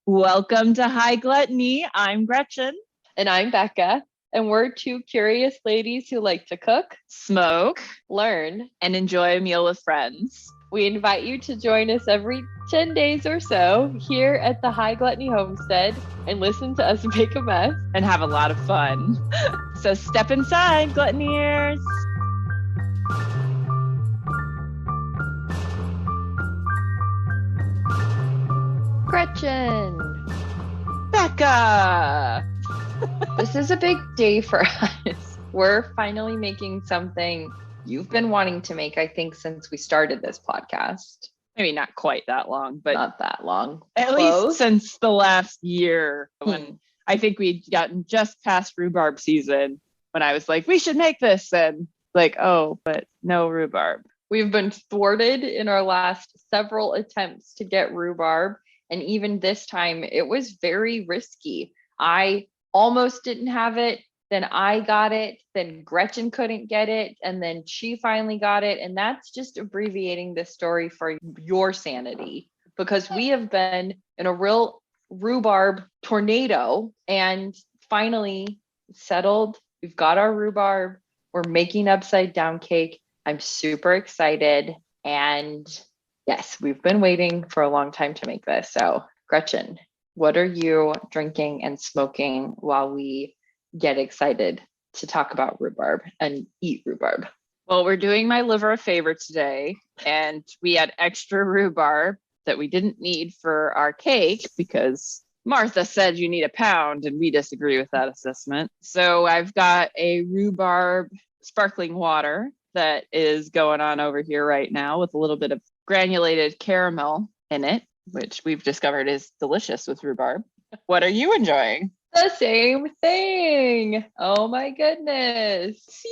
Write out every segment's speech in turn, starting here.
Welcome to High Gluttony. I'm Gretchen. And I'm Becca. And we're two curious ladies who like to cook, Smoke, learn, and enjoy a meal with friends. We invite you to join us every 10 days or so here at the High Gluttony Homestead and listen to us make a mess and have a lot of fun. So step inside, Gluttoniers. Gretchen. Becca. This is a big day for us. We're finally making something you've been wanting to make, I think, since we started this podcast. Maybe not quite that long, but not that long. At least since the last year when I think we'd gotten just past rhubarb season when I was like, we should make this. And like, oh, but no rhubarb. We've been thwarted in our last several attempts to get rhubarb. And even this time, it was very risky. I almost didn't have it. Then I got it. Then Gretchen couldn't get it. And then she finally got it. And that's just abbreviating this story for your sanity, because we have been in a real rhubarb tornado and finally settled. We've got our rhubarb. We're making upside down cake. I'm super excited. And yes, we've been waiting for a long time to make this. So Gretchen, what are you drinking and smoking while we get excited to talk about rhubarb and eat rhubarb? Well, we're doing my liver a favor today, and we had extra rhubarb that we didn't need for our cake because Martha said you need a pound, and we disagree with that assessment. So I've got a rhubarb sparkling water that is going on over here right now with a little bit of granulated caramel in it, which we've discovered is delicious with rhubarb. What are you enjoying? The same thing. Oh my goodness.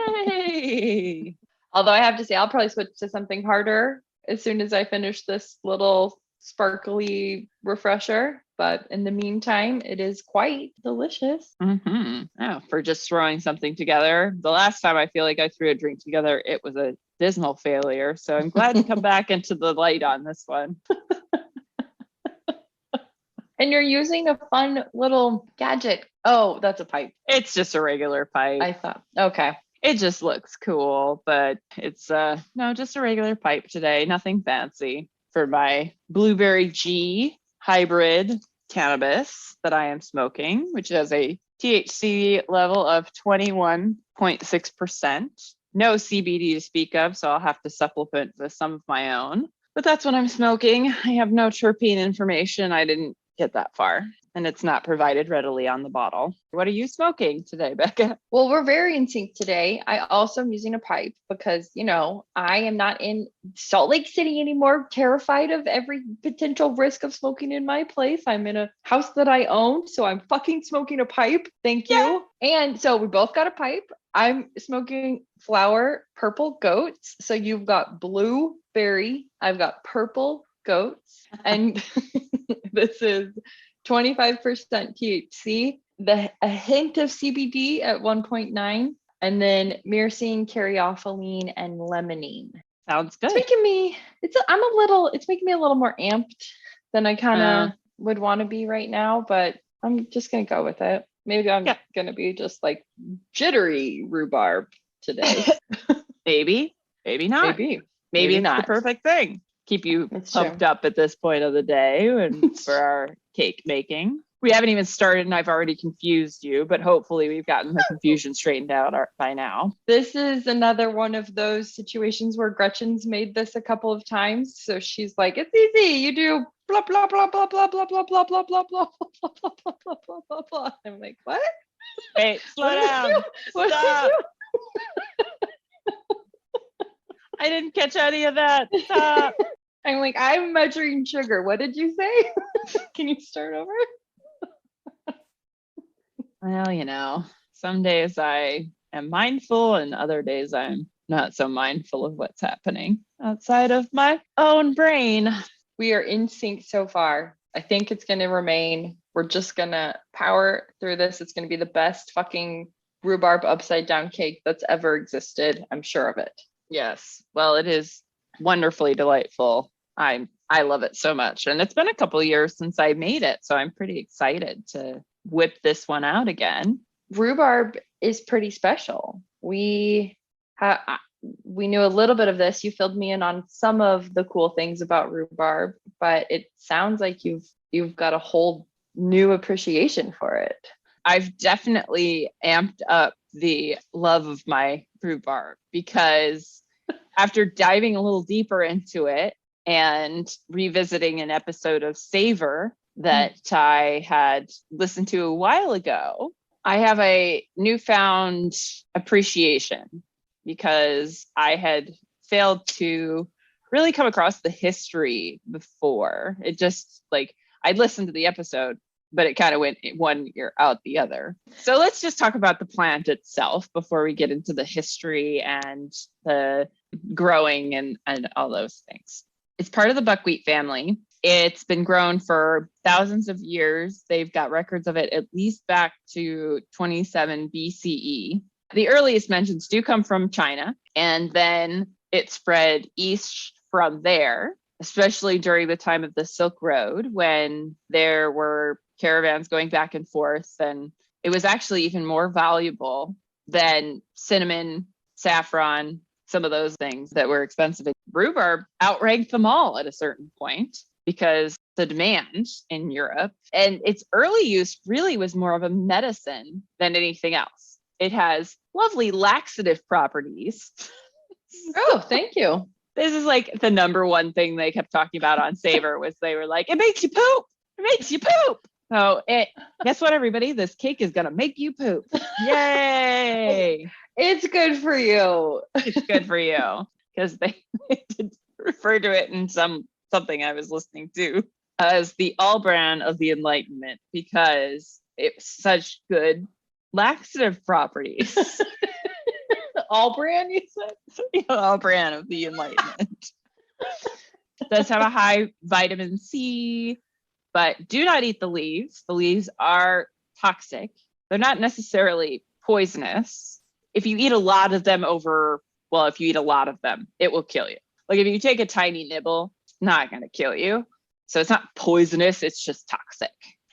Yay. Although I have to say, I'll probably switch to something harder as soon as I finish this little sparkly refresher. But in the meantime, it is quite delicious. Oh, for just throwing something together. The last time I feel like I threw a drink together, it was a dismal failure. So I'm glad to come back into the light on this one. And you're using a fun little gadget. Oh, that's a pipe. It's just a regular pipe. I thought, okay. It just looks cool, but it's no, just a regular pipe today. Nothing fancy for my Blueberry G hybrid cannabis that I am smoking, which has a THC level of 21.6%. No CBD to speak of, so I'll have to supplement with some of my own. But that's what I'm smoking. I have no terpene information. I didn't get that far, and it's not provided readily on the bottle. What are you smoking today, Becca? Well, we're very in sync today. I also am using a pipe because, I am not in Salt Lake City anymore, terrified of every potential risk of smoking in my place. I'm in a house that I own, so I'm fucking smoking a pipe. Thank you. Yeah. And so we both got a pipe. I'm smoking flower purple goats. So you've got blueberry, I've got purple goats, and this is 25% THC, a hint of CBD at 1.9, and then myrcene, caryophyllene, and limonene. Sounds good. It's making me a little more amped than I kind of would want to be right now, but I'm just going to go with it. Maybe I'm going to be just like jittery rhubarb today. Maybe not. Maybe it's not the perfect thing. Keep you pumped up at this point of the day and for our cake making. We haven't even started and I've already confused you, but hopefully we've gotten the confusion straightened out by now. This is another one of those situations where Gretchen's made this a couple of times. So she's like, it's easy. You do blah, blah, blah, blah, blah, blah, blah, blah, blah, blah, blah, blah, blah, blah, blah, blah, blah, blah. I'm like, what? Wait, slow down. Stop. I didn't catch any of that. Stop. I'm like, I'm measuring sugar. What did you say? Can you start over? Well, some days I am mindful and other days I'm not so mindful of what's happening outside of my own brain. We are in sync so far. I think it's going to remain. We're just going to power through this. It's going to be the best fucking rhubarb upside down cake that's ever existed. I'm sure of it. Yes. Well, it is wonderfully delightful. I'm I love it so much. And it's been a couple of years since I made it. So I'm pretty excited to whip this one out again. Rhubarb is pretty special. We knew a little bit of this. You filled me in on some of the cool things about rhubarb, but it sounds like you've got a whole new appreciation for it. I've definitely amped up the love of my rhubarb because after diving a little deeper into it and revisiting an episode of Savor that I had listened to a while ago, I have a newfound appreciation because I had failed to really come across the history before. It just like, I'd listened to the episode, but it kind of went one ear out the other. So let's just talk about the plant itself before we get into the history and the growing and all those things. It's part of the buckwheat family. It's been grown for thousands of years. They've got records of it at least back to 27 BCE. The earliest mentions do come from China, and then it spread east from there, especially during the time of the Silk Road when there were caravans going back and forth. And it was actually even more valuable than cinnamon, saffron, some of those things that were expensive. Rhubarb outranked them all at a certain point because the demand in Europe and its early use really was more of a medicine than anything else. It has lovely laxative properties. Oh, thank you. This is like the number one thing they kept talking about on Savor was they were like, it makes you poop. It makes you poop. So guess what, everybody? This cake is going to make you poop. Yay. It's good for you. It's good for you. Because they did refer to it in something I was listening to as the All-Bran of the Enlightenment because it's such good laxative properties. All-Bran, you said? Yeah, All-Bran of the Enlightenment. It does have a high vitamin C, but do not eat the leaves. The leaves are toxic. They're not necessarily poisonous. If you eat a lot of them if you eat a lot of them, it will kill you. Like if you take a tiny nibble, it's not going to kill you. So it's not poisonous, it's just toxic.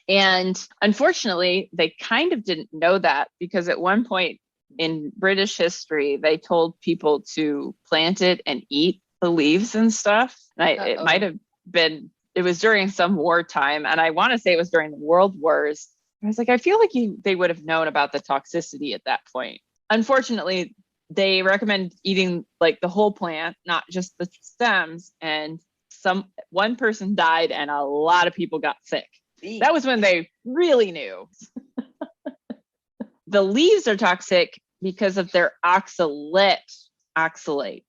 And unfortunately, they kind of didn't know that because at one point in British history, they told people to plant it and eat the leaves and stuff. And it might have been, it was during some wartime. And I want to say it was during the World Wars. I was like, I feel like they would have known about the toxicity at that point. Unfortunately, they recommend eating like the whole plant, not just the stems. And one person died and a lot of people got sick. That was when they really knew. The leaves are toxic because of their oxalate content.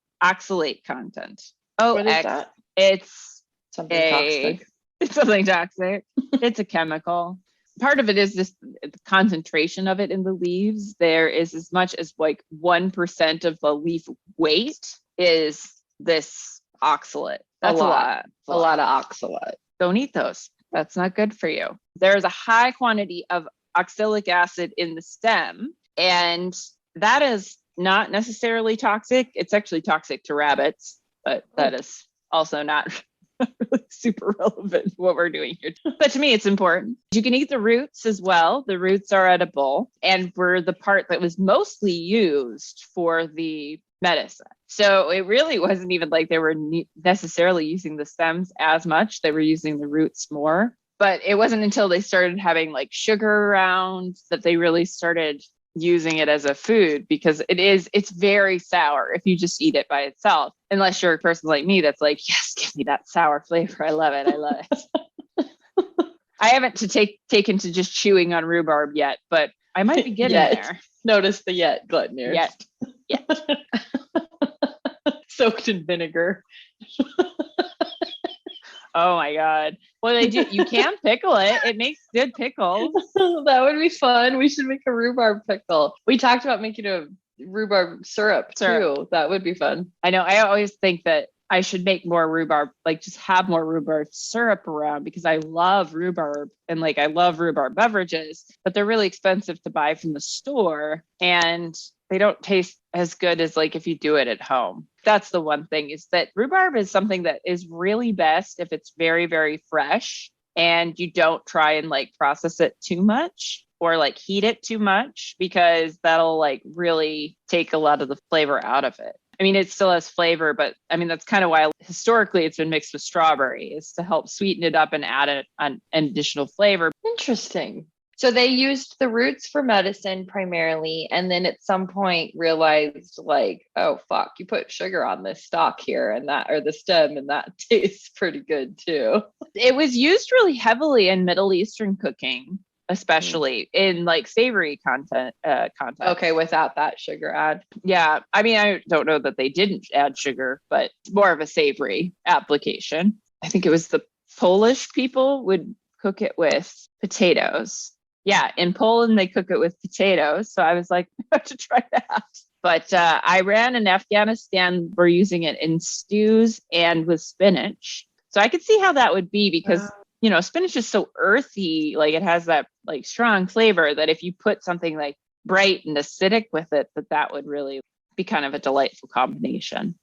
What is that? It's something toxic. It's something toxic. It's a chemical. Part of it is this the concentration of it in the leaves. There is as much as like 1% of the leaf weight is this oxalate. That's a lot. A lot of oxalate. Don't eat those. That's not good for you. There's a high quantity of oxalic acid in the stem, and that is not necessarily toxic. It's actually toxic to rabbits, but that is also not really super relevant to what we're doing here. But to me, it's important. You can eat the roots as well. The roots are edible and were the part that was mostly used for the medicine. So it really wasn't even like they were necessarily using the stems as much. They were using the roots more. But it wasn't until they started having like sugar around that they really started using it as a food, because it's very sour if you just eat it by itself, unless you're a person like me that's like, yes, give me that sour flavor. I love it. I haven't taken to just chewing on rhubarb yet, but I might be getting there. Notice the yet, Gluttony. Yet. Soaked in vinegar. Oh my God. Well, they do. You can pickle it. It makes good pickles. That would be fun. We should make a rhubarb pickle. We talked about making a rhubarb syrup too. That would be fun. I know. I always think that I should make more rhubarb, like just have more rhubarb syrup around because I love rhubarb and like I love rhubarb beverages, but they're really expensive to buy from the store and they don't taste as good as like if you do it at home. That's the one thing is that rhubarb is something that is really best if it's very, very fresh and you don't try and like process it too much or like heat it too much because that'll like really take a lot of the flavor out of it. I mean, it still has flavor, but I mean, that's kind of why historically it's been mixed with strawberry is to help sweeten it up and add an additional flavor. Interesting. So they used the roots for medicine primarily, and then at some point realized like, oh, fuck, you put sugar on this stalk here and that, or the stem, and that tastes pretty good too. It was used really heavily in Middle Eastern cooking, especially in like savory context. Okay, without that sugar add. Yeah. I mean, I don't know that they didn't add sugar, but it's more of a savory application. I think it was the Polish people would cook it with potatoes. Yeah. In Poland, they cook it with potatoes. So I was like, I have to try that. But Iran and Afghanistan were using it in stews and with spinach. So I could see how that would be because you know, spinach is so earthy, like it has that like strong flavor that if you put something like bright and acidic with it, that would really be kind of a delightful combination.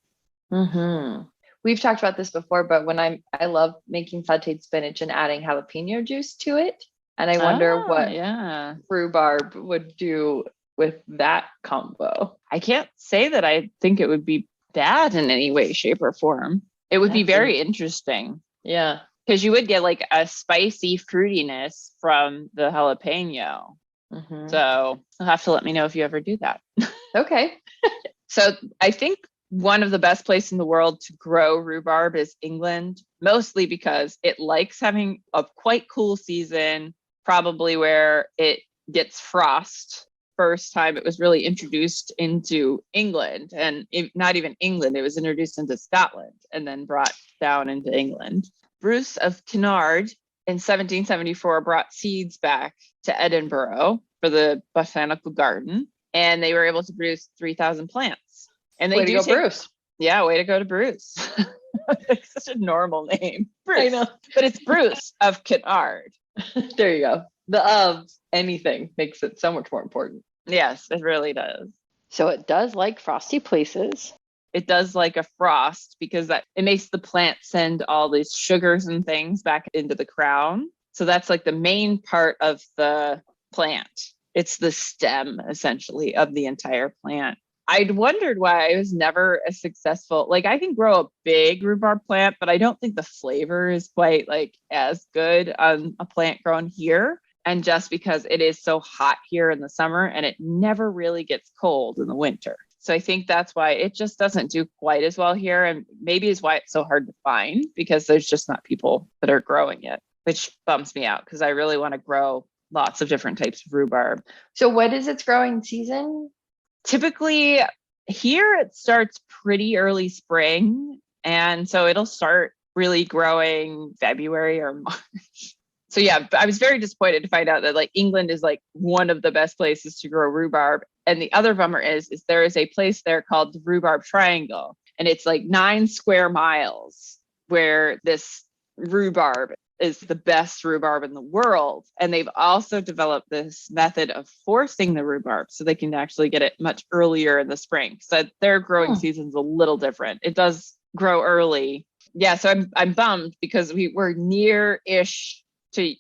Mm-hmm. We've talked about this before, but when I love making sauteed spinach and adding jalapeno juice to it. And I wonder what rhubarb would do with that combo. I can't say that I think it would be bad in any way, shape, or form. It would be very interesting. Yeah. Because you would get like a spicy fruitiness from the jalapeno. Mm-hmm. So you'll have to let me know if you ever do that. Okay. So I think one of the best places in the world to grow rhubarb is England, mostly because it likes having a quite cool season, probably where it gets frost. First time it was really introduced into England and not even England, it was introduced into Scotland and then brought down into England. Bruce of Kinnaird in 1774 brought seeds back to Edinburgh for the botanical garden, and they were able to produce 3,000 plants. And they do Bruce. Yeah, way to go to Bruce. It's such a normal name. Bruce. I know. But it's Bruce of Kinnaird. There you go. The of anything makes it so much more important. Yes, it really does. So it does like frosty places. It does like a frost because it makes the plant send all these sugars and things back into the crown. So that's like the main part of the plant. It's the stem essentially of the entire plant. I'd wondered why I was never as successful. Like I can grow a big rhubarb plant, but I don't think the flavor is quite like as good on a plant grown here. And just because it is so hot here in the summer and it never really gets cold in the winter. So I think that's why it just doesn't do quite as well here. And maybe is why it's so hard to find because there's just not people that are growing it, which bums me out because I really want to grow lots of different types of rhubarb. So what is its growing season? Typically here it starts pretty early spring. And so it'll start really growing February or March. So yeah, I was very disappointed to find out that like England is like one of the best places to grow rhubarb. And the other bummer is there is a place there called the Rhubarb Triangle. And it's like 9 square miles where this rhubarb is the best rhubarb in the world. And they've also developed this method of forcing the rhubarb so they can actually get it much earlier in the spring. So their growing season's a little different. It does grow early. Yeah, so I'm bummed because we were near-ish to,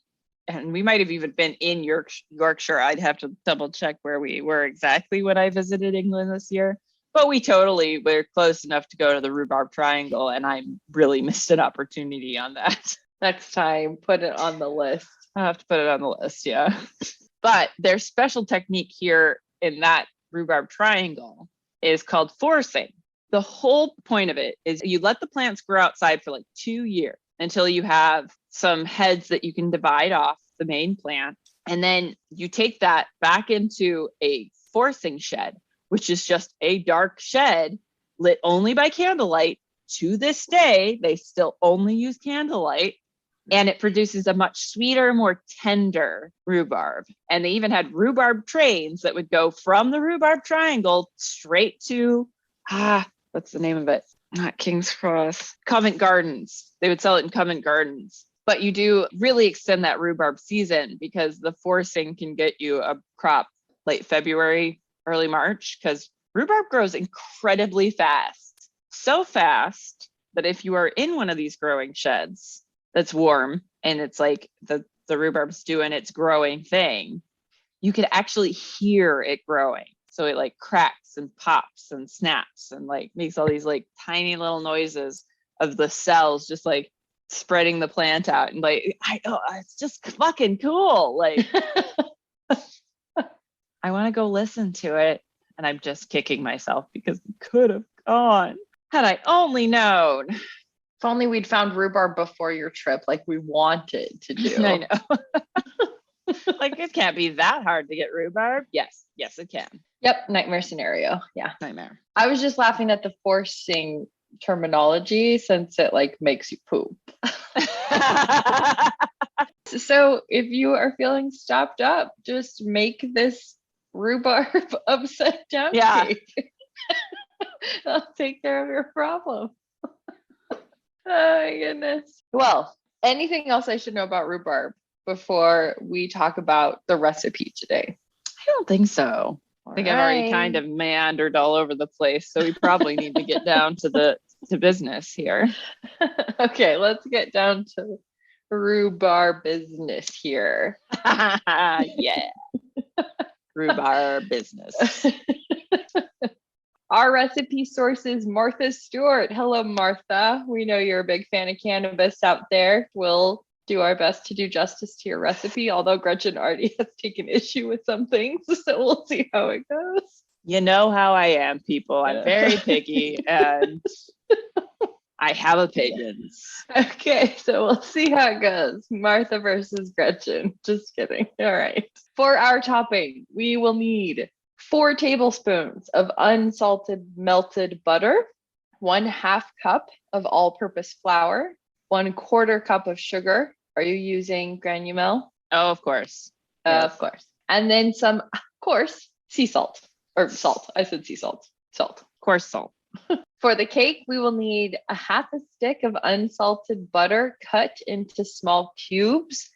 and we might have even been in Yorkshire. I'd have to double check where we were exactly when I visited England this year. But we totally were close enough to go to the Rhubarb Triangle, and I really missed an opportunity on that. Next time, put it on the list. I'll have to put it on the list, yeah. But their special technique here in that Rhubarb Triangle is called forcing. The whole point of it is you let the plants grow outside for like 2 years until you have some heads that you can divide off the main plant. And then you take that back into a forcing shed, which is just a dark shed lit only by candlelight. To this day, they still only use candlelight. And it produces a much sweeter, more tender rhubarb. And they even had rhubarb trains that would go from the Rhubarb Triangle straight to, what's the name of it? not King's Cross, Covent Gardens. They would sell it in Covent Gardens. But you do really extend that rhubarb season because the forcing can get you a crop late February, early March, because rhubarb grows incredibly fast. So fast that if you are in one of these growing sheds that's warm and it's like the rhubarb's doing its growing thing, you could actually hear it growing. So it like cracks and pops and snaps and like makes all these like tiny little noises of the cells just like spreading the plant out. And like, it's just fucking cool. Like, I want to go listen to it. And I'm just kicking myself because we could have gone had I only known. If only we'd found rhubarb before your trip, like we wanted to do. I know. Like, it can't be that hard to get rhubarb. Yes, it can. Yep, nightmare scenario. Yeah. Nightmare. I was just laughing at the forcing terminology since it like makes you poop. So if you are feeling stopped up, just make this rhubarb upside down cake. I'll take care of your problem. Oh my goodness. Well, anything else I should know about rhubarb before we talk about the recipe today? I don't think so. I think I've already kind of meandered all over the place, so we probably need to get down to business here. Okay, let's get down to rhubarb business here. Yeah. Rhubarb business. Our recipe source is Martha Stewart. Hello, Martha. We know you're a big fan of cannabis out there. We'll do our best to do justice to your recipe, although Gretchen already has taken issue with some things, so we'll see how it goes. You know how I am, people. I'm very picky and I have opinions. Okay, so we'll see how it goes. Martha versus Gretchen. Just kidding. All right. For our topping, we will need 4 tablespoons of unsalted melted butter, 1/2 cup of all-purpose flour, 1/4 cup of sugar. Are you using granule? Oh, of course. Yes. Of course. And then some, of course, sea salt or salt. I said sea salt. Salt. Of course, salt. For the cake, we will need 1/2 stick of unsalted butter cut into small cubes.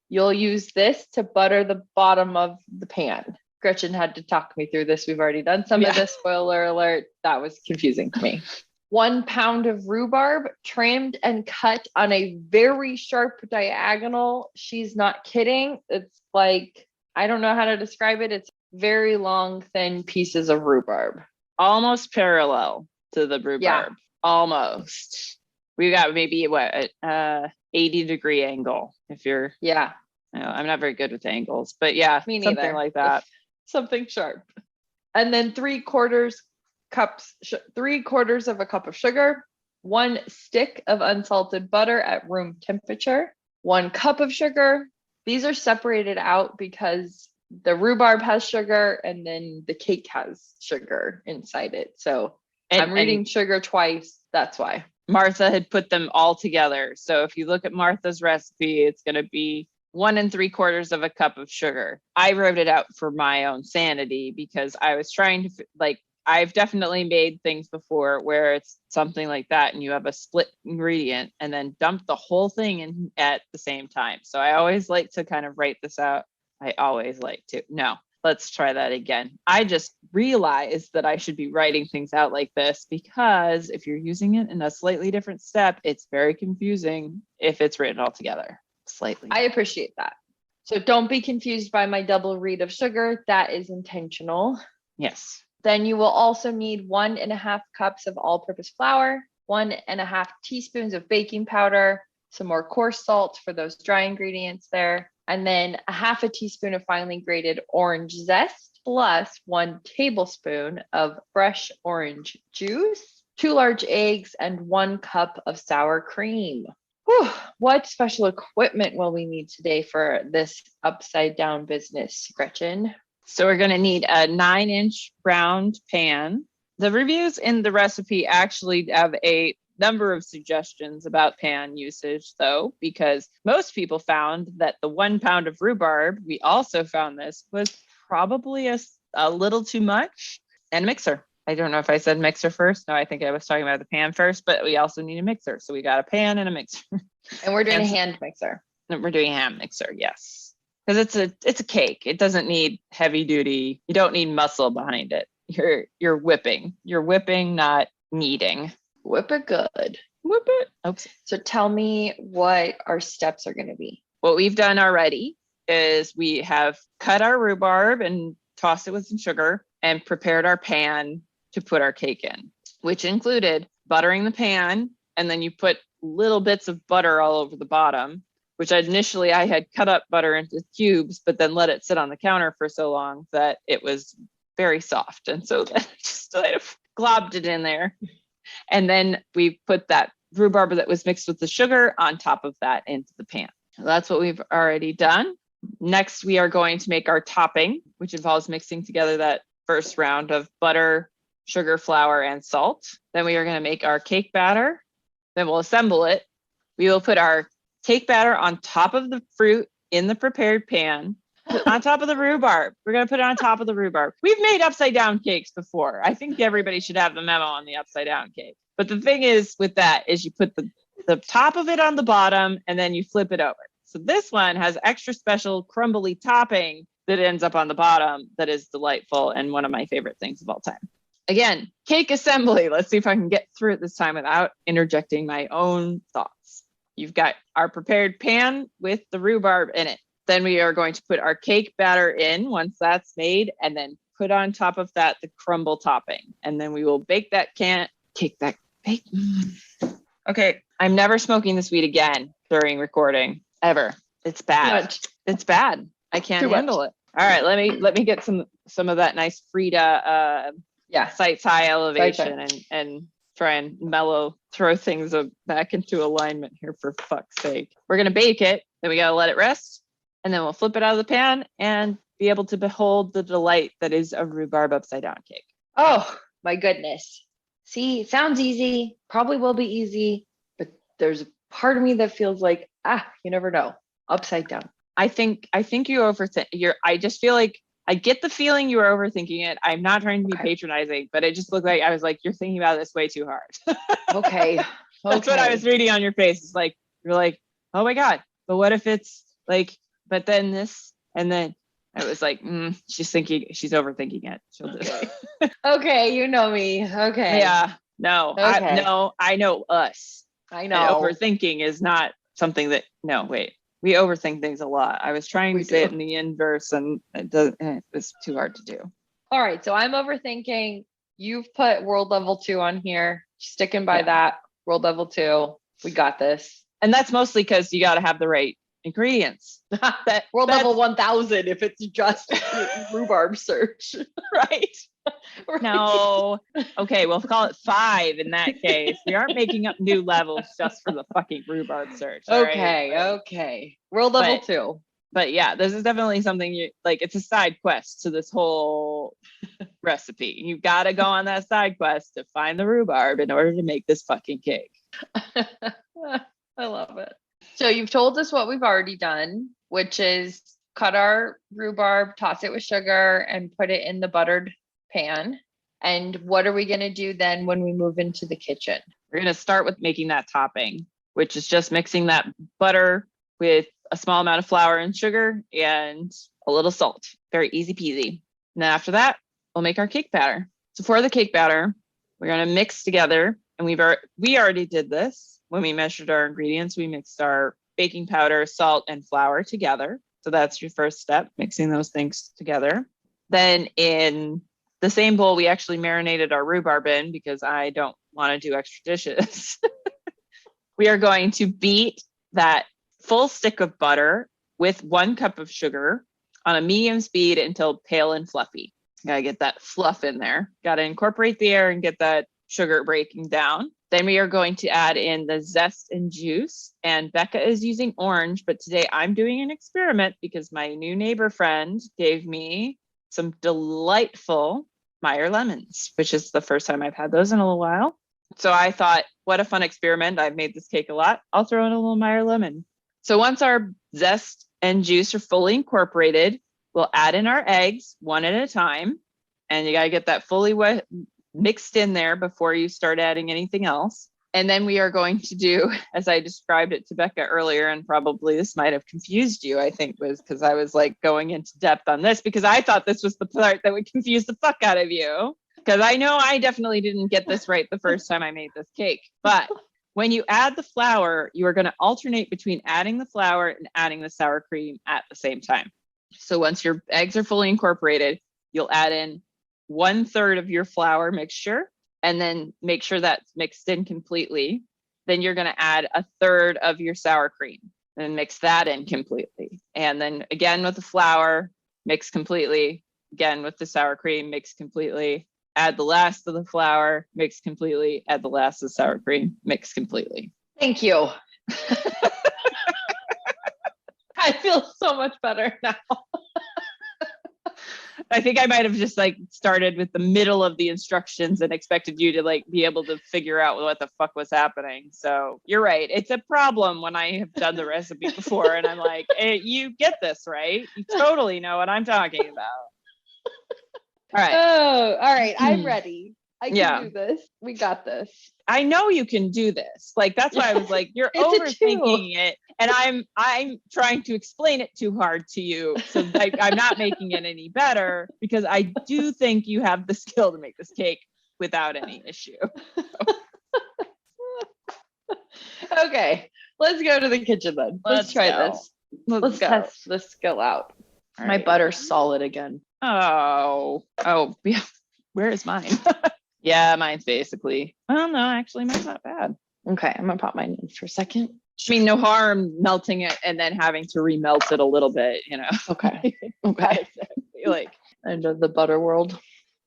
You'll use this to butter the bottom of the pan. Gretchen had to talk me through this. We've already done some of this. Spoiler alert. That was confusing to me. 1 pound of rhubarb trimmed and cut on a very sharp diagonal. She's not kidding. It's like, I don't know how to describe it. It's very long, thin pieces of rhubarb. Almost parallel to the rhubarb. Yeah. Almost. We got maybe 80-degree angle if you're. Yeah. I'm not very good with angles, but yeah, me neither. Something like that. Something sharp. And then 3/4 of a cup of sugar, 1 stick of unsalted butter at room temperature, 1 cup of sugar. These are separated out because the rhubarb has sugar and then the cake has sugar inside it. So I'm reading sugar twice. That's why. Martha had put them all together. So if you look at Martha's recipe, it's going to be 1 3/4 of a cup of sugar. I wrote it out for my own sanity because I was trying to I've definitely made things before where it's something like that and you have a split ingredient and then dump the whole thing in at the same time. So I always like to kind of write this out. No, let's try that again. I just realized that I should be writing things out like this because if you're using it in a slightly different step, it's very confusing if it's written all together. Slightly. I appreciate that. So don't be confused by my double read of sugar. That is intentional. Yes. Then you will also need 1.5 cups of all-purpose flour, 1.5 teaspoons of baking powder, some more coarse salt for those dry ingredients there, and then 1/2 teaspoon of finely grated orange zest, plus 1 tablespoon of fresh orange juice, 2 large eggs, and 1 cup of sour cream. Whew, what special equipment will we need today for this upside down business, Gretchen? So we're going to need a 9-inch round pan. The reviews in the recipe actually have a number of suggestions about pan usage, though, because most people found that the 1 pound of rhubarb, we also found this, was probably a little too much, and a mixer. I don't know if I said mixer first. No, I think I was talking about the pan first, but we also need a mixer. So we got a pan and a mixer. And we're doing a hand mixer. We're doing a hand mixer, yes. Because it's a cake. It doesn't need heavy duty. You don't need muscle behind it. You're whipping. You're whipping, not kneading. Whip it good. Whip it. Oops. So tell me what our steps are going to be. What we've done already is we have cut our rhubarb and tossed it with some sugar and prepared our pan to put our cake in, which included buttering the pan. And then you put little bits of butter all over the bottom, which initially I had cut up butter into cubes, but then let it sit on the counter for so long that it was very soft. And so then I just kind of globbed it in there. And then we put that rhubarb that was mixed with the sugar on top of that into the pan. So that's what we've already done. Next, we are going to make our topping, which involves mixing together that first round of butter, sugar, flour, and salt. Then we are going to make our cake batter. Then we'll assemble it. We will put our cake batter on top of the fruit in the prepared pan, on top of the rhubarb. We're going to put it on top of the rhubarb. We've made upside down cakes before. I think everybody should have the memo on the upside down cake. But the thing is with that is you put the top of it on the bottom and then you flip it over. So this one has extra special crumbly topping that ends up on the bottom that is delightful and one of my favorite things of all time. Again, cake assembly. Let's see if I can get through it this time without interjecting my own thoughts. You've got our prepared pan with the rhubarb in it. Then we are going to put our cake batter in once that's made and then put on top of that the crumble topping. And then we will bake that cake that bake. Okay, I'm never smoking this weed again during recording ever. It's bad. It's bad. I can't handle it. All right, let me get some of that nice Frida sights high elevation and try and throw things back into alignment here for fuck's sake. We're gonna bake it, then we gotta let it rest, and then we'll flip it out of the pan and be able to behold the delight that is a rhubarb upside down cake. Oh my goodness. See, it sounds easy, probably will be easy, but there's a part of me that feels like, you never know, upside down. I think you overthink. I just feel like I get the feeling you are overthinking it. I'm not trying to be patronizing, but it just looked like I was like, you're thinking about this way too hard. Okay. That's what I was reading on your face. It's like, you're like, oh my God, but what if it's like, but then this, and then I was like, she's overthinking it. She'll do it. Okay. You know me. Okay. Yeah. No, okay. I know us. I know. And overthinking is not something that, no, wait. We overthink things a lot. I was trying to say it in the inverse and it was too hard to do. All right. So I'm overthinking. You've put world level 2 on here. Sticking by that. World level 2. We got this. And that's mostly because you got to have the right ingredients. World level 1000 if it's just rhubarb search. Right. No. Okay, we'll call it 5 in that case. We aren't making up new levels just for the fucking rhubarb search. Okay, right? Okay. World level 2. But yeah, this is definitely something it's a side quest to this whole recipe. You've got to go on that side quest to find the rhubarb in order to make this fucking cake. I love it. So you've told us what we've already done, which is cut our rhubarb, toss it with sugar, and put it in the buttered pan. And what are we going to do then when we move into the kitchen? We're going to start with making that topping, which is just mixing that butter with a small amount of flour and sugar and a little salt. Very easy peasy. And then after that, we'll make our cake batter. So for the cake batter, we're going to mix together. And we already did this when we measured our ingredients. We mixed our baking powder, salt, and flour together. So that's your first step, mixing those things together. Then in the same bowl, we actually marinated our rhubarb in because I don't want to do extra dishes. We are going to beat that full stick of butter with 1 cup of sugar on a medium speed until pale and fluffy. Gotta get that fluff in there. Gotta incorporate the air and get that sugar breaking down. Then we are going to add in the zest and juice. And Becca is using orange, but today I'm doing an experiment because my new neighbor friend gave me some delightful Meyer lemons, which is the first time I've had those in a little while. So I thought, what a fun experiment. I've made this cake a lot. I'll throw in a little Meyer lemon. So once our zest and juice are fully incorporated, we'll add in our eggs 1 at a time. And you got to get that fully mixed in there before you start adding anything else. And then we are going to do, as I described it to Becca earlier, and probably this might have confused you, I think, was because I was like going into depth on this because I thought this was the part that would confuse the fuck out of you. Because I know I definitely didn't get this right the first time I made this cake. But when you add the flour, you are going to alternate between adding the flour and adding the sour cream at the same time. So once your eggs are fully incorporated, you'll add in 1/3 of your flour mixture and then make sure that's mixed in completely. Then you're going to add 1/3 of your sour cream and mix that in completely. And then again with the flour, mix completely. Again with the sour cream, mix completely. Add the last of the flour, mix completely. Add the last of the sour cream, mix completely. Thank you. I feel so much better now. I think I might have just like started with the middle of the instructions and expected you to like be able to figure out what the fuck was happening. So you're right. It's a problem when I have done the recipe before and I'm like, hey, you get this, right? You totally know what I'm talking about. All right. Oh, all right. I'm ready. I can do this. We got this. I know you can do this. Like, that's why I was like, you're overthinking it. And I'm trying to explain it too hard to you. So I'm not making it any better because I do think you have the skill to make this cake without any issue. Okay. Let's go to the kitchen then. Let's try this. Let's test this skill out. My butter's solid again. Oh, yeah. Where is mine? Yeah, mine's basically. Well, no, actually, mine's not bad. Okay, I'm gonna pop mine in for a second. I mean, no harm melting it and then having to remelt it a little bit, you know. Okay. Like, Into the butter world.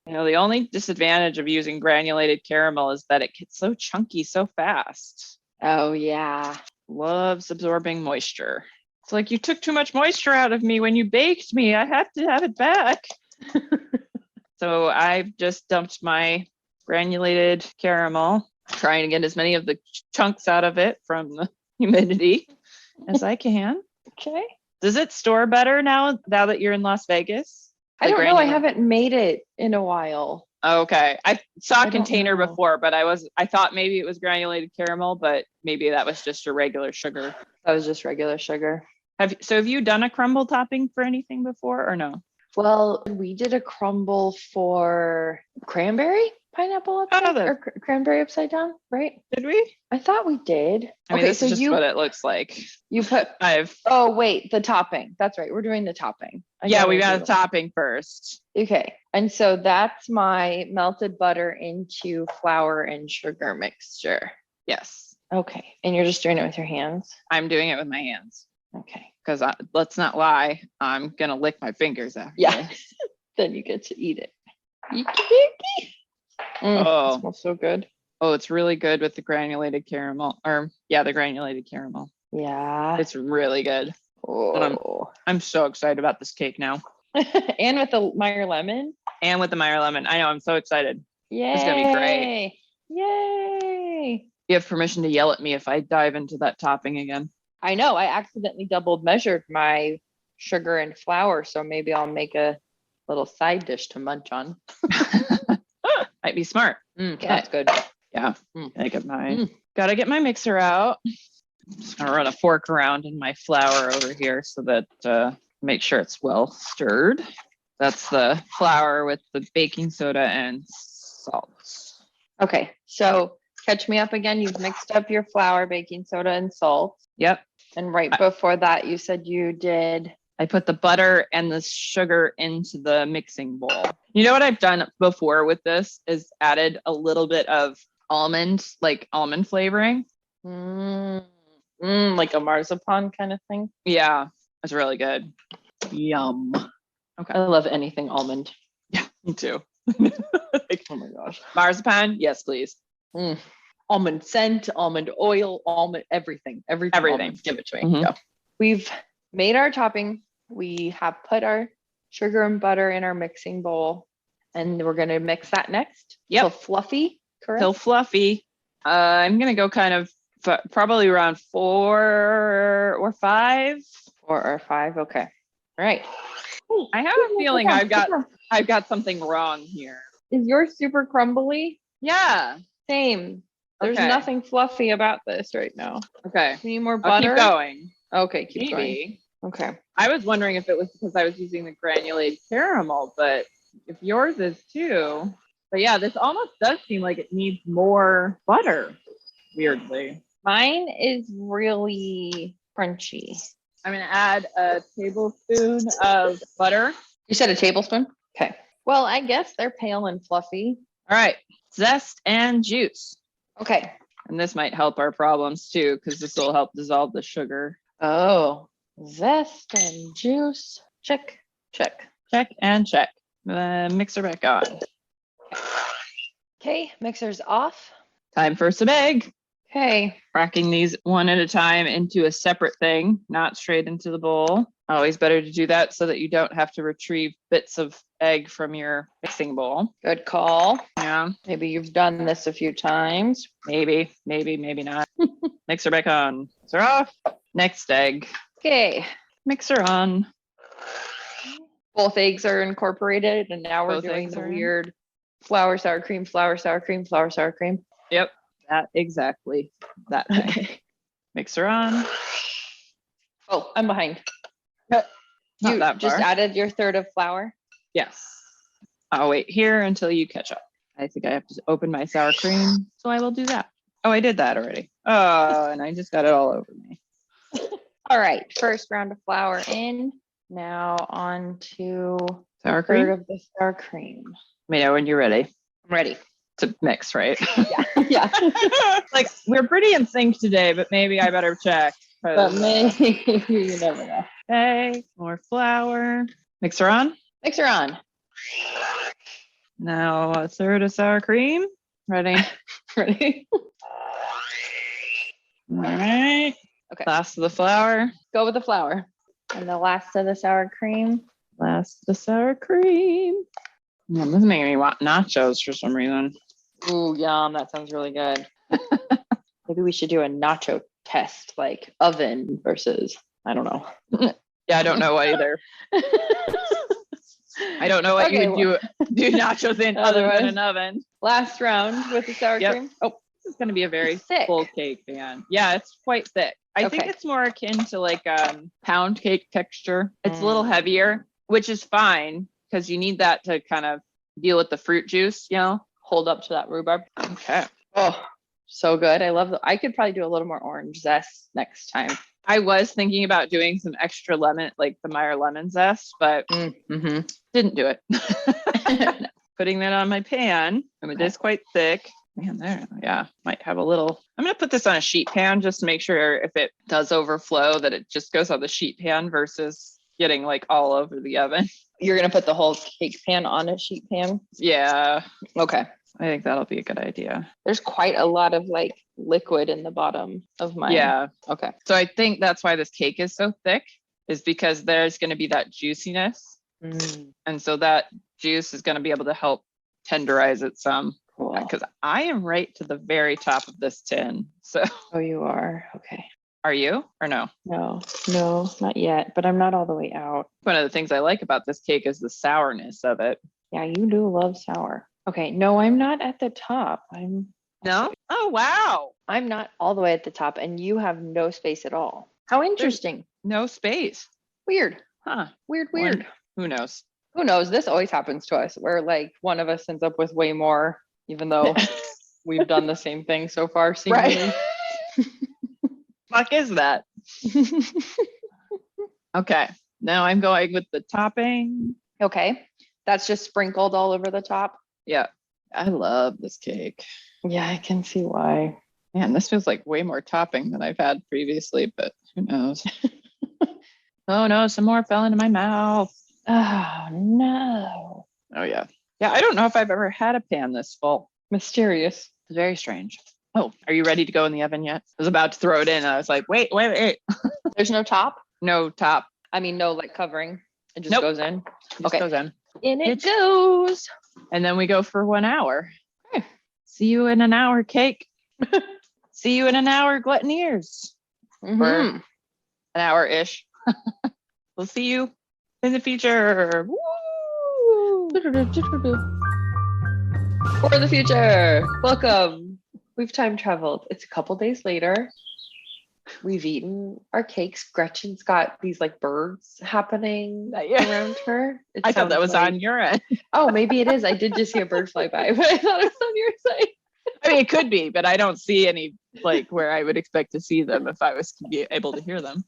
You know, the only disadvantage of using granulated caramel is that it gets so chunky so fast. Oh yeah. Loves absorbing moisture. It's like you took too much moisture out of me when you baked me. I have to have it back. So I've just dumped my granulated caramel, trying to get as many of the chunks out of it from the humidity as I can. Okay. Does it store better now that you're in Las Vegas? I don't know. I haven't made it in a while. Okay. I saw a container before, but I thought maybe it was granulated caramel, but maybe that was just a regular sugar. That was just regular sugar. Have you done a crumble topping for anything before or no? Well, we did a crumble for cranberry pineapple or cranberry upside down, right? Did we? I thought we did. I mean, this is just what it looks like. You put oh wait, the topping. That's right. We're doing the topping. Yeah, we got the topping first. Okay. And so that's my melted butter into flour and sugar mixture. Yes. Okay. And you're just doing it with your hands? I'm doing it with my hands. Okay. Because let's not lie, I'm gonna lick my fingers after. Yeah. Then you get to eat it. It smells so good. Oh, it's really good with the granulated caramel. The granulated caramel. Yeah. It's really good. Oh. I'm so excited about this cake now. And with the Meyer lemon. I know, I'm so excited. Yay. It's gonna be great. Yay. You have permission to yell at me if I dive into that topping again. I know. I accidentally double measured my sugar and flour, so maybe I'll make a little side dish to munch on. Might be smart. That's good. Yeah. Gotta get my mixer out. Just gonna run a fork around in my flour over here so that make sure it's well stirred. That's the flour with the baking soda and salt. Okay, so catch me up again. You've mixed up your flour, baking soda, and salt. Yep. And right before that, you said you did. I put the butter and the sugar into the mixing bowl. You know what I've done before with this is added a little bit of almond flavoring. Like a marzipan kind of thing. Yeah, it's really good. Yum. Okay. I love anything almond. Yeah, me too. Oh my gosh. Marzipan? Yes, please. Almond scent, almond oil, almond, everything. Almond. Give it to me. Mm-hmm. Yeah. We've made our topping. We have put our sugar and butter in our mixing bowl, and we're going to mix that next. Yep. Till fluffy, correct? Till fluffy. I'm going to go kind of probably around 4 or 5. 4 or 5. Okay. All right. I have a feeling I've got something wrong here. Is yours super crumbly? Yeah. Same. There's Okay. nothing fluffy about this right now. Okay. We need more I'll butter. keep going. Okay, keep going. Maybe. Okay. I was wondering if it was because I was using the granulated caramel, but if yours is too. But yeah, this almost does seem like it needs more butter, weirdly. Mine is really crunchy. I'm going to add a tablespoon of butter. You said a tablespoon? Okay. Well, I guess they're pale and fluffy. All right. Zest and juice. Okay. And this might help our problems too, because this will help dissolve the sugar. Oh, zest and juice. Check, check. Check and check. Mixer back on. Okay, mixer's off. Time for some egg. Okay. Cracking these one at a time into a separate thing, not straight into the bowl. Always better to do that so that you don't have to retrieve bits of egg from your mixing bowl. Good call. Yeah, Maybe you've done this a few times. maybe not. Mixer back on. Mixer off. Next egg. Okay. Mixer on. Both eggs are incorporated, and now we're Both doing eggs the are in. weird flour, sour cream, flour, sour cream, flour, sour cream. Yep, that exactly. That thing. Okay. Mixer on. Oh, I'm behind. Not You that just far. added your third of flour. Yes. I'll wait here until you catch up. I think I have to open my sour cream, so I will do that. Oh, I did that already. Oh, and I just got it all over me. All right, first round of flour in. Now on to Sour third cream? of the sour cream. Let me know when you're ready I'm ready. to mix, right? Yeah. Like, we're pretty in sync today, but maybe I better check. But maybe you never know. Okay, more flour. Mixer on. Mixer on. Now a third of sour cream. Ready? Ready? All right. Okay. Last of the flour. Go with the flour. And the last of the sour cream. Last of the sour cream. Yeah, this is making me want nachos for some reason. Ooh, yum. That sounds really good. Maybe we should do a nacho test, like oven versus, I don't know. Yeah, I don't know either. I don't know what Okay, you would do nachos in other than Otherwise- an oven. Last round with the sour Yep. cream. Oh, this is going to be a very Thick. full cake, man. Yeah, it's quite thick. I think Okay. it's more akin to like pound cake texture. It's a little Mm. heavier, which is fine because you need that to kind of deal with the fruit juice, you know? Hold up to that rhubarb. Okay. Oh, so good. I could probably do a little more orange zest next time. I was thinking about doing some extra lemon, like the Meyer lemon zest, but Mm-hmm. didn't do it. Putting that on my pan, and it Okay. is quite thick. Man, there, yeah, might have a little. I'm gonna put this on a sheet pan just to make sure if it does overflow that it just goes on the sheet pan versus getting like all over the oven. You're going to put the whole cake pan on a sheet pan? Yeah, Okay. I think that'll be a good idea. There's quite a lot of like liquid in the bottom of mine. Yeah, Okay. so I think that's why this cake is so thick, is because there's gonna be that juiciness, and so that juice is gonna be able to help tenderize it some. Cool. Because I am right to the very top of this tin. So Oh, you are. Okay. are you or no? No, not yet, but I'm not all the way out. One of the things I like about this cake is the sourness of it. Yeah, you do love sour. Okay. No, I'm not at the top. No? Oh, wow. I'm not all the way at the top, and you have no space at all. How interesting. No space. Weird. Huh. Weird. Who knows? Who knows? This always happens to us where like one of us ends up with way more, even though we've done the same thing so far. Seemingly. Fuck is that? Okay. Now I'm going with the topping. Okay. That's just sprinkled all over the top. Yeah. I love this cake. Yeah, I can see why. Man, this feels like way more topping than I've had previously, but who knows? Oh no, some more fell into my mouth. Oh no. Oh yeah. Yeah, I don't know if I've ever had a pan this full. Mysterious. It's very strange. Oh, are you ready to go in the oven yet? I was about to throw it in. And I was like, wait. There's no top? No top. I mean, no like covering. It just Nope. goes in. It just Okay. goes in. In it It's- goes. And then we go for 1 hour. Okay. See you in an hour, cake. See you in an hour, gluttoniers. Mhm. An hour-ish. We'll see you in the future. Woo! For the future, welcome. We've time traveled. It's a couple days later. We've eaten our cakes. Gretchen's got these like birds happening around her. I thought that was on your end. Oh, maybe it is. I did just see a bird fly by, but I thought it was on your side. I mean, it could be, but I don't see any like where I would expect to see them if I was to be able to hear them.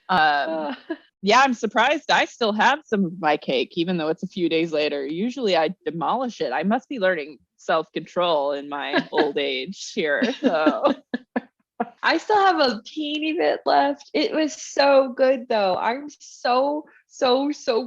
Yeah, I'm surprised I still have some of my cake, even though it's a few days later. Usually I demolish it. I must be learning self-control in my old age here. So I still have a teeny bit left. It was so good though. I'm so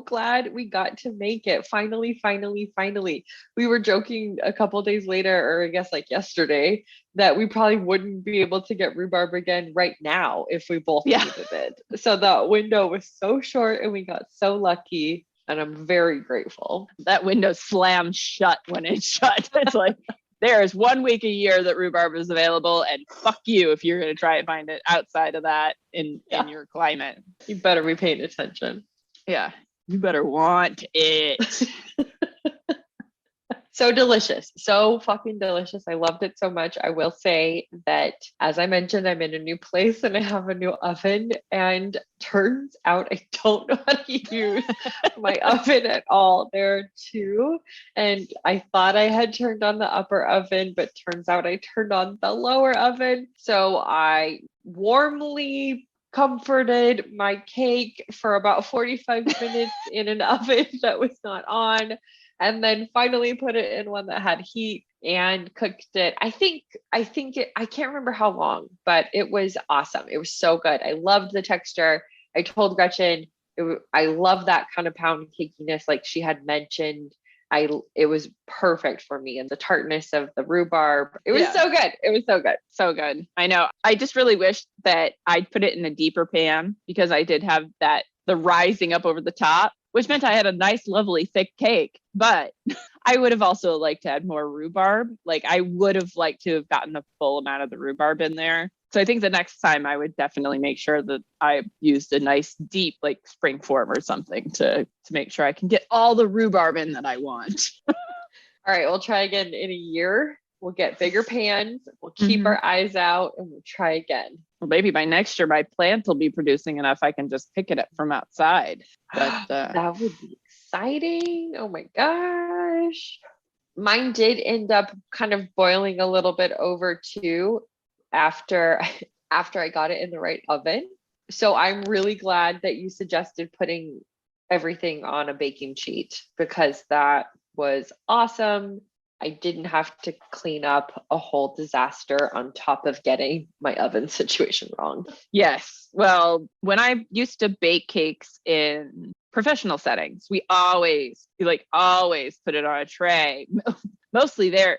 glad we got to make it. Finally. We were joking a couple days later, or I guess like yesterday, that we probably wouldn't be able to get rhubarb again right now if we both needed it. So the window was so short and we got so lucky, and I'm very grateful. That window slammed shut when it shut. It's like, there is 1 week a year that rhubarb is available, and fuck you if you're going to try and find it outside of that in your climate. You better be paying attention. Yeah, you better want it. So delicious. So fucking delicious. I loved it so much. I will say that, as I mentioned, I'm in a new place and I have a new oven, and turns out I don't know how to use my oven at all. There are two, and I thought I had turned on the upper oven, but turns out I turned on the lower oven. So I warmly comforted my cake for about 45 minutes in an oven that was not on, and then finally put it in one that had heat and cooked it. I can't remember how long, but it was awesome. It was so good. I loved the texture. I told Gretchen, I love that kind of pound cakiness like she had mentioned. It was perfect for me, and the tartness of the rhubarb. It was so good. It was so good. So good. I know. I just really wish that I'd put it in a deeper pan, because I did have the rising up over the top, which meant I had a nice, lovely, thick cake. But I would have also liked to add more rhubarb. Like, I would have liked to have gotten the full amount of the rhubarb in there. So I think the next time I would definitely make sure that I used a nice deep like spring form or something to make sure I can get all the rhubarb in that I want. All right, we'll try again in a year. We'll get bigger pans. We'll keep our eyes out, and we'll try again. Well, maybe by next year, my plant will be producing enough I can just pick it up from outside. But that would be exciting. Oh my gosh. Mine did end up kind of boiling a little bit over too after I got it in the right oven. So I'm really glad that you suggested putting everything on a baking sheet, because that was awesome. I didn't have to clean up a whole disaster on top of getting my oven situation wrong. Yes. Well, when I used to bake cakes in professional settings, we always put it on a tray. Mostly there,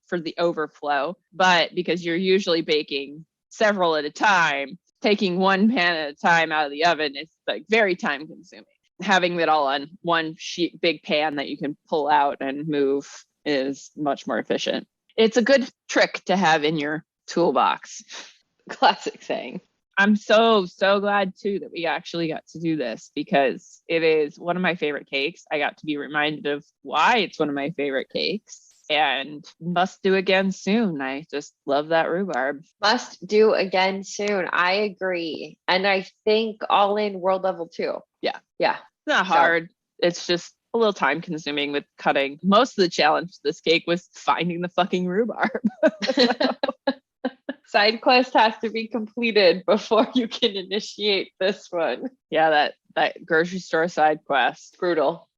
for the overflow, but because you're usually baking several at a time, taking one pan at a time out of the oven is like very time consuming. Having it all on one big pan that you can pull out and move is much more efficient. It's a good trick to have in your toolbox. Classic saying. I'm so glad too that we actually got to do this, because it is one of my favorite cakes. I got to be reminded of why it's one of my favorite cakes, and must do again soon. I just love that rhubarb. Must do again soon. I agree. And I think all in world level too. Yeah. It's not hard. It's just a little time consuming with cutting. Most of the challenge to this cake was finding the fucking rhubarb. Side quest has to be completed before you can initiate this one. Yeah, that grocery store side quest. Brutal.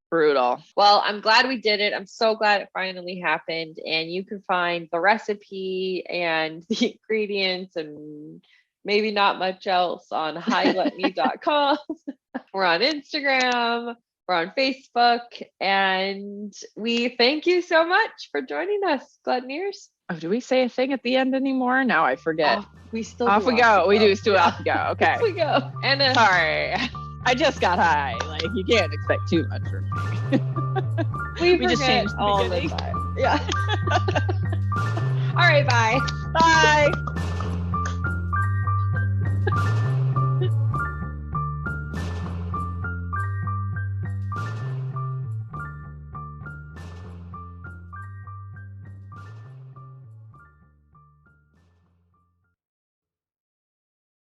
Well, I'm glad we did it. I'm so glad it finally happened. And you can find the recipe and the ingredients and maybe not much else on highlетme.com. We're on Instagram. We're on Facebook. And we thank you so much for joining us, Gluttoniers. Oh, do we say a thing at the end anymore? Now I forget. We still off we go. We do still off we go. Okay. Off we go. And sorry. I just got high. Like, you can't expect too much from me. we just changed all the time. Yeah. All right, bye. Bye.